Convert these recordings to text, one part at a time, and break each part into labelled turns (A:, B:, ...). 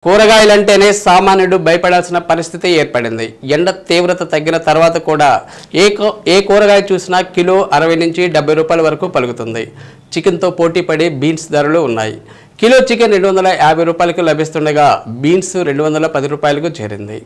A: కూరగాయలంటేనే సామాన్యుడు భయపడాల్సిన పరిస్థితి ఏర్పడింది. ఎండ తీవ్రత తగ్గిన తర్వాత కూడా ఏ కూరగాయ చూసినా కిలో 60 నుంచి 70 రూపాయల వరకు పలుకుతుంది. చికెన్తో పోటీపడి బీన్స్ ధరలు ఉన్నాయి. కిలో చికెన్ 250 రూపాయలకు లభిస్తుండగా బీన్స్ 210 రూపాయలకు చేరింది.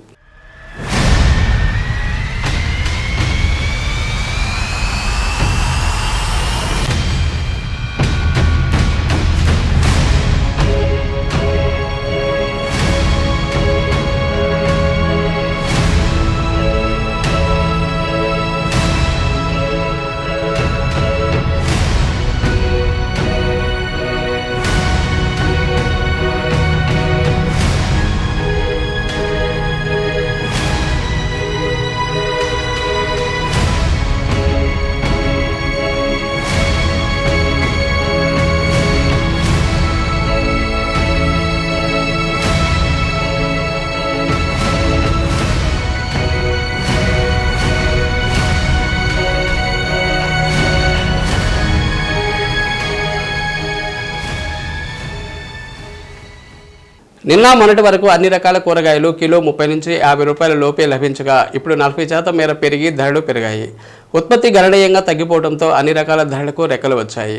A: నిన్న మొన్నటి వరకు అన్ని రకాల కూరగాయలు కిలో 30 నుంచి 50 రూపాయల లోపే లభించగా ఇప్పుడు 40% మేర పెరిగి ధరలు పెరిగాయి. ఉత్పత్తి గణనీయంగా తగ్గిపోవడంతో అన్ని రకాల ధరలకు రెక్కలు వచ్చాయి.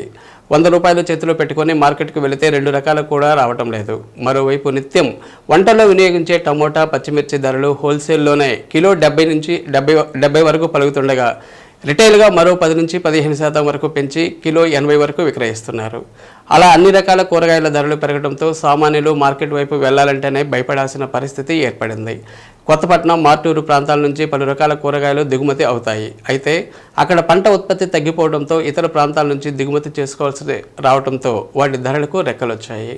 A: 100 రూపాయలు చేతిలో పెట్టుకుని మార్కెట్కు వెళితే 2 రకాలు కూడా రావటం లేదు. మరోవైపు నిత్యం వంటల్లో వినియోగించే టమోటా, పచ్చిమిర్చి ధరలు హోల్సేల్లోనే కిలో 70 నుంచి 70 వరకు పలుకుతుండగా రిటైల్గా మరో 10 నుంచి 15% వరకు పెంచి కిలో 80 వరకు విక్రయిస్తున్నారు. అలా అన్ని రకాల కూరగాయల ధరలు పెరగడంతో సామాన్యులు మార్కెట్ వైపు వెళ్లాలంటేనే భయపడాల్సిన పరిస్థితి ఏర్పడింది. కొత్తపట్నం, మార్టూరు ప్రాంతాల నుంచి పలు రకాల కూరగాయలు దిగుమతి అవుతాయి. అయితే అక్కడ పంట ఉత్పత్తి తగ్గిపోవడంతో ఇతర ప్రాంతాల నుంచి దిగుమతి చేసుకోవాల్సి రావడంతో వాటి ధరలకు రెక్కలొచ్చాయి.